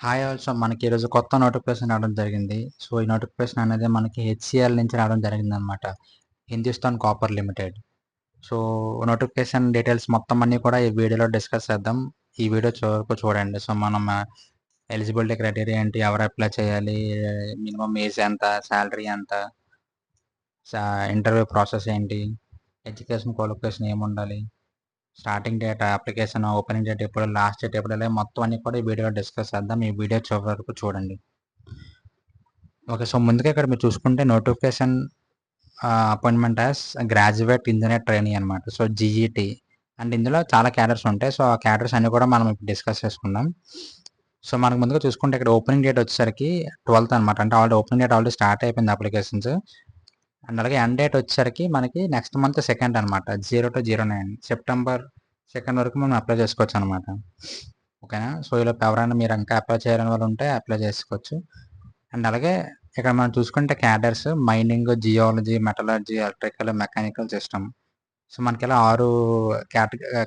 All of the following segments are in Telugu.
Hi all. సో, మనకి ఈరోజు కొత్త నోటిఫికేషన్ రావడం జరిగింది. సో, ఈ నోటిఫికేషన్ అనేది మనకి హెచ్‌సీఎల్ నుంచి రావడం జరిగిందనమాట. Hindustan copper limited. So, notification details మొత్తం అన్నీ కూడా ఈ వీడియోలో డిస్కస్ చేద్దాం. ఈ వీడియో చివరి వరకు చూడండి. సో, మనం ఎలిజిబిలిటీ క్రైటీరియా ఏంటి? ఎవరు అప్లై చేయాలి? మినిమమ్ ఏజ్ ఎంత? సాలరీ ఎంత? ఇంటర్వ్యూ ప్రాసెస్ ఏంటి? ఎడ్యుకేషన్ క్వాలిఫికేషన్ ఏముండాలి? Starting date, application opening date ఎప్పుడు, లాస్ట్ డేట్ ఎప్పుడు, ఇలా మొత్తం అన్నీ కూడా ఈ వీడియోలో డిస్కస్ చేద్దాం. ఈ వీడియో చివరి వరకు చూడండి. ఓకే. సో, ముందుగా ఇక్కడ మీరు చూసుకుంటే notification appointment as graduate engineer trainee అనమాట. So, GET. అండ్ ఇందులో చాలా క్యాడర్స్ ఉంటాయి. సో, ఆ క్యాడర్స్ అన్నీ కూడా మనం ఇప్పుడు డిస్కస్ చేసుకుందాం. సో, మనకు ముందుగా చూసుకుంటే ఇక్కడ ఓపెనింగ్ డేట్ వచ్చేసరికి 12th అనమాట. అంటే ఓపెనింగ్ డేట్ ఆల్రెడీ స్టార్ట్ అయిపోయింది అప్లికేషన్స్. అండ్ అలాగే ఎండ్ డేట్ వచ్చేసరికి మనకి నెక్స్ట్ మంత్ 2nd అనమాట. 0-09 సెప్టెంబర్ 2 వరకు మనం అప్లై చేసుకోవచ్చు అనమాట. ఓకేనా. సో, ఈలోపు ఎవరైనా మీరు ఇంకా అప్లై చేయని వాళ్ళు ఉంటే అప్లై చేసుకోవచ్చు. అండ్ అలాగే ఇక్కడ మనం చూసుకుంటే cadres mining, geology, metallurgy, electrical, mechanical system. So, మనకి ఇలా 6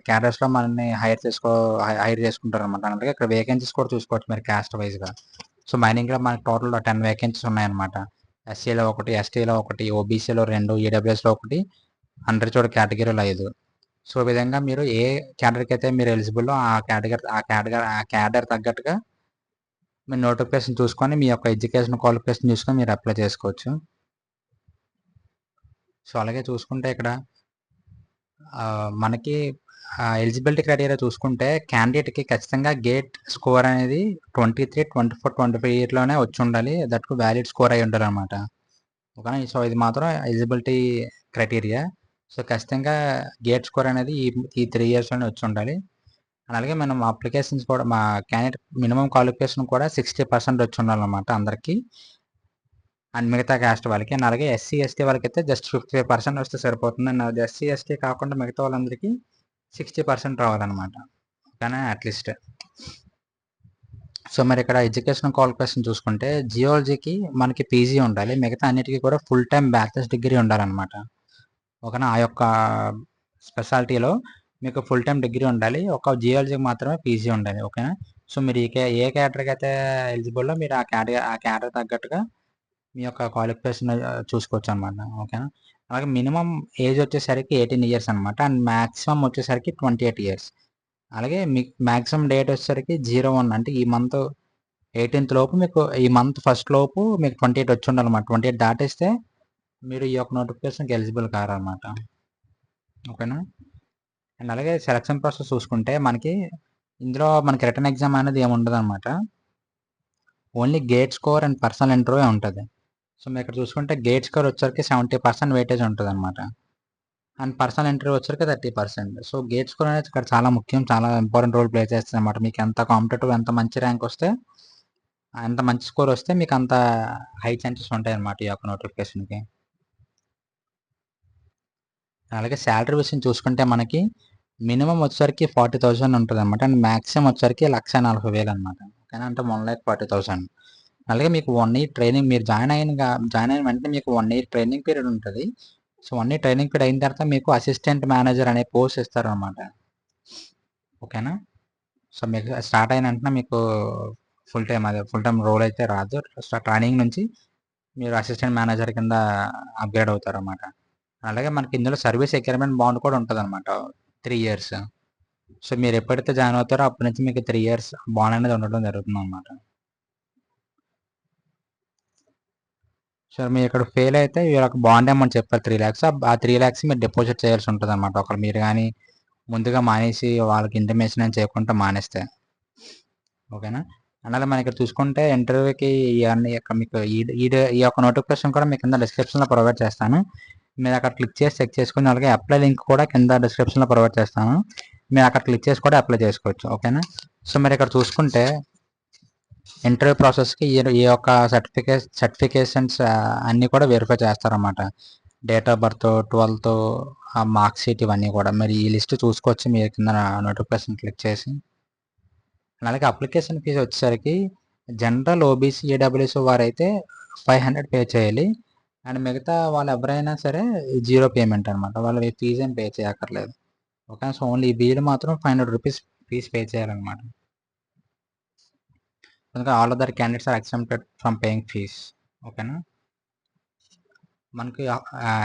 క్యాడర్స్‌లో మనల్ని హైర్ చేసుకుంటారనమాట. అలాగే ఇక్కడ వేకెన్సీస్ కూడా చూసుకోవచ్చు మీరు క్యాస్ట్ వైస్‌గా. సో, మైనింగ్‌లో మనకి టోటల్ 10 వేకెన్సీస్ ఉన్నాయన్నమాట. ఎస్సీలో 1, ఎస్టీలో 1, ఓబీసీలో 2, ఈడబ్ల్యూఎస్‌లో 1, అన్రిజర్వ్డ్ కేటగిరీలో 5. సో, ఈ విధంగా మీరు ఏ క్యాడర్‌కి అయితే మీరు ఎలిజిబుల్లో ఆ క్యాడర్ తగ్గట్టుగా మీరు నోటిఫికేషన్ చూసుకొని మీ యొక్క ఎడ్యుకేషన్ క్వాలిఫికేషన్ చూసుకొని మీరు అప్లై చేసుకోవచ్చు. సో, అలాగే చూసుకుంటే ఇక్కడ మనకి ఎలిజిబిలిటీ క్రైటీరియా చూసుకుంటే క్యాండిడేట్‌కి ఖచ్చితంగా గేట్ స్కోర్ అనేది 23, 24, 25 వచ్చి ఉండాలి. దట్ వ్యాలిడ్ స్కోర్ అయి ఉండాలన్నమాట. ఓకేనా. సో, ఇది మాత్రం ఎలిజిబిలిటీ క్రైటీరియా. సో, ఖచ్చితంగా గేట్ స్కోర్ అనేది ఈ 3 ఇయర్స్‌లోనే వచ్చి ఉండాలి. అలాగే మనం అప్లికేషన్స్ కూడా మా క్యాండిడేట్ మినిమమ్ క్వాలిఫికేషన్ కూడా 60% వచ్చి ఉండాలన్నమాట అందరికీ. అండ్ మిగతా క్యాస్ట్ వాళ్ళకి. అండ్ అలాగే ఎస్సీ, ఎస్టీ వాళ్ళకైతే జస్ట్ 55% వస్తే సరిపోతుంది. అండ్ అది ఎస్సీ, ఎస్టీ కాకుండా మిగతా వాళ్ళందరికీ 60% రావాలన్నమాట. ఓకేనా అట్‌లీస్ట్. సో, మరి ఇక్కడ ఎడ్యుకేషన్ క్వాలిఫికేషన్ చూసుకుంటే జియాలజీకి మనకి పీజీ ఉండాలి. మిగతా అన్నిటికి కూడా ఫుల్ టైమ్ బ్యాచిలర్స్ డిగ్రీ ఉండాలన్నమాట. ఓకేనా. ఆ యొక్క స్పెషాలిటీలో మీకు ఫుల్ టైమ్ డిగ్రీ ఉండాలి. ఒక జియాలజీకి మాత్రమే పీజీ ఉండాలి. ఓకేనా. సో, మీరు ఏ క్యాటర్‌కి అయితే ఎలిజిబుల్లో మీరు ఆ క్యాటర్ తగ్గట్టుగా మీ యొక్క క్వాలిఫికేషన్ చూసుకోవచ్చనమాట. ఓకేనా. అలాగే మినిమమ్ ఏజ్ వచ్చేసరికి 18 ఇయర్స్ అనమాట. అండ్ మాక్సిమం వచ్చేసరికి 28 ఇయర్స్. అలాగే మీకు మాక్సిమం డేట్ వచ్చేసరికి 01 అంటే ఈ మంత్ 18th లోపు మీకు ఈ మంత్ ఫస్ట్ లోపు మీకు 28 వచ్చి ఉండాలన్నమాట. 28 దాటిస్తే మీరు ఈ యొక్క నోటిఫికేషన్‌కి ఎలిజిబుల్ కారనమాట. ఓకేనా. అండ్ అలాగే సెలక్షన్ ప్రాసెస్ చూసుకుంటే మనకి ఇందులో మనకి రిటన్ ఎగ్జామ్ అనేది ఏమి ఉండదనమాట. Only gate score and personal interview ఉంటది. సో, మీరు ఇక్కడ చూసుకుంటే గేట్ స్కోర్ వచ్చేసరికి 70% వెయిటేజ్ ఉంటదనమాట. అండ్ పర్సనల్ ఇంటర్వ్యూ వచ్చేసరికి 30%. సో, గేట్ స్కోర్ అనేది ఇక్కడ చాలా ముఖ్యం. చాలా ఇంపార్టెంట్ రోల్ ప్లే చేస్తదనమాట. మీకు ఎంత కాంపిటేటివ్, ఎంత మంచి ర్యాంక్ వస్తే, ఎంత మంచి స్కోర్ వస్తే మీకు అంత హై ఛాన్సెస్ ఉంటాయన్నమాట ఈ యొక్క నోటిఫికేషన్‌కి. అలాగే సాలరీ విషయం చూసుకుంటే మనకి మినిమమ్ వచ్చేసరికి 40,000 ఉంటదనమాట. అండ్ మాక్సిమం వచ్చేసరికి 1,40,000 అనమాట. ఓకేనా. అంటే 1,40,000. అలాగే మీకు 1 ఇయర్ ట్రైనింగ్ మీరు జాయిన్ అయిన వెంటనే మీకు 1 ఇయర్ ట్రైనింగ్ పీరియడ్ ఉంటది. సో, 1 ఇయర్ ట్రైనింగ్ పీరియడ్ అయిన తర్వాత మీకు అసిస్టెంట్ మేనేజర్ అనే పోస్ట్ ఇస్తారనమాట. ఓకేనా. సో, మీకు స్టార్ట్ అయిన వెంటనే మీకు ఫుల్ టైమ్ రోల్ అయితే రాదు. ట్రైనింగ్ నుంచి మీరు అసిస్టెంట్ మేనేజర్ కింద అప్‌గ్రేడ్ అవుతారనమాట. అలాగే మనకి ఇందులో సర్వీస్ అగ్రీమెంట్ బాండ్ కూడా ఉంటదనమాట. 3 ఇయర్స్. సో, మీరు ఎప్పుడైతే జాయిన్ అవుతారో అప్పటి నుంచి మీకు 3 ఇయర్స్ బాండ్ అనేది ఉండడం జరుగుతుందనమాట. సో, మీరు ఇక్కడ ఫెయిల్ అయితే వీళ్ళకి బాండ్ అమౌంట్ చెప్పారు 3,00,000. ఆ 3,00,000 మీరు డిపాజిట్ చేయాల్సి ఉంటదనమాట. ఒకవేళ మీరు గాని ముందుగా మానేసి వాళ్ళకి ఇంటిమేషన్ ఏం చేయకుండా మానేస్తే. ఓకేనా. అలాగే మనం ఇక్కడ చూసుకుంటే ఇంటర్వ్యూకి ఇయన్నీ ఇక్కడ మీకు ఈ యొక్క నోటిఫికేషన్ కూడా మీకు కింద డిస్క్రిప్షన్‌లో ప్రొవైడ్ చేస్తాను. మీరు అక్కడ క్లిక్ చేసి చెక్ చేసుకొని అలాగే అప్లై లింక్ కూడా కింద డిస్క్రిప్షన్‌లో ప్రొవైడ్ చేస్తాను. మీరు అక్కడ క్లిక్ చేసి కూడా అప్లై చేసుకోవచ్చు. ఓకేనా. సో, మీరు ఇక్కడ చూసుకుంటే ఇంటర్వ్యూ ప్రాసెస్‌కి ఈ యొక్క సర్టిఫికేషన్స్ అన్నీ కూడా వెరిఫై చేస్తారన్నమాట. డేట్ ఆఫ్ బర్త్, 12థ్, మార్క్ షీట్ ఇవన్నీ కూడా. మరి ఈ లిస్ట్ చూసుకోవచ్చు మీరు కింద నోటిఫికేషన్ క్లిక్ చేసి. అలాగే అప్లికేషన్ ఫీజు వచ్చేసరికి జనరల్, ఓబీసీ, ఈడబ్ల్యూఎస్ వారైతే 500 పే చేయాలి. అండ్ మిగతా వాళ్ళు ఎవరైనా సరే 0 పేమెంట్ అనమాట. వాళ్ళు ఫీజ్ ఏం పే చేయక్కర్లేదు. ఓకే. సో, ఓన్లీ ఈ బిల్ మాత్రం 500 రూపీస్ ఫీజ్ పే చేయాలన్నమాట. కనుక all other candidates are exempted from paying fees. ఓకేనా. మనకి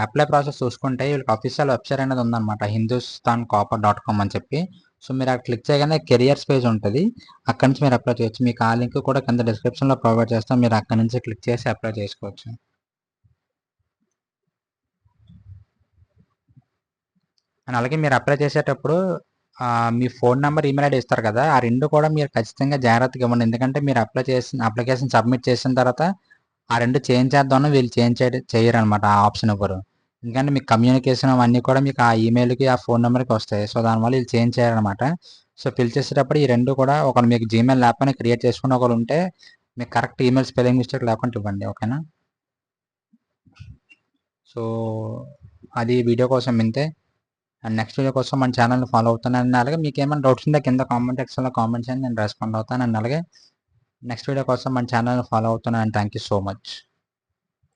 అప్లై ప్రాసెస్ చూసుకుంటే వీళ్ళకి అఫీషియల్ వెబ్సైట్ అనేది ఉందన్నమాట, hindustanCopper.com అని చెప్పి. సో మీరు అక్కడ క్లిక్ చేయగానే కెరియర్స్ పేజ్ ఉంటుంది, అక్కడి నుంచి మీరు అప్లై చేయొచ్చు. మీకు ఆ లింక్ కూడా కింద డిస్క్రిప్షన్లో ప్రొవైడ్ చేస్తాం, మీరు అక్కడి నుంచి క్లిక్ చేసి అప్లై చేసుకోవచ్చు. అండ్ అలాగే మీరు అప్లై చేసేటప్పుడు మీ ఫోన్ నెంబర్, ఈమెయిల్ ఐడి ఇస్తారు కదా, ఆ రెండు కూడా మీరు ఖచ్చితంగా జాగ్రత్తగా ఇవ్వండి. ఎందుకంటే మీరు అప్లికేషన్ సబ్మిట్ చేసిన తర్వాత ఆ రెండు చేంజ్ చేద్దామని వీళ్ళు చేంజ్ చేయరు అనమాట, ఆ ఆప్షన్ ఇవ్వరు. ఎందుకంటే మీకు కమ్యూనికేషన్ అవన్నీ కూడా మీకు ఆ ఈమెయిల్కి, ఆ ఫోన్ నెంబర్కి వస్తాయి. సో దానివల్ల వీళ్ళు చేంజ్ చేయరనమాట. సో ఫిల్ చేసేటప్పుడు ఈ రెండు కూడా, ఒకరు మీకు జీమెయిల్ లేకపోయినా క్రియేట్ చేసుకుని ఒకరు ఉంటే మీకు కరెక్ట్ ఈమెయిల్ స్పెల్లింగ్ మిస్టేక్ లేకుండా ఇవ్వండి. ఓకేనా. సో అది వీడియో కోసం ఇంతే. అండ్ నెక్స్ట్ వీడియో కోసం మన ఛానల్ని ఫాలో అవుతాను. అలాగే మీకు ఏమైనా డౌట్స్ ఉంటే కింద కామెంట్ సెక్షన్లో కామెంట్ చేయండి, నేను రెస్పాండ్ అవుతాను. అండ్ అలాగే నెక్స్ట్ వీడియో కోసం మన ఛానల్ని ఫాలో అవుతున్నాను. And thank you so much.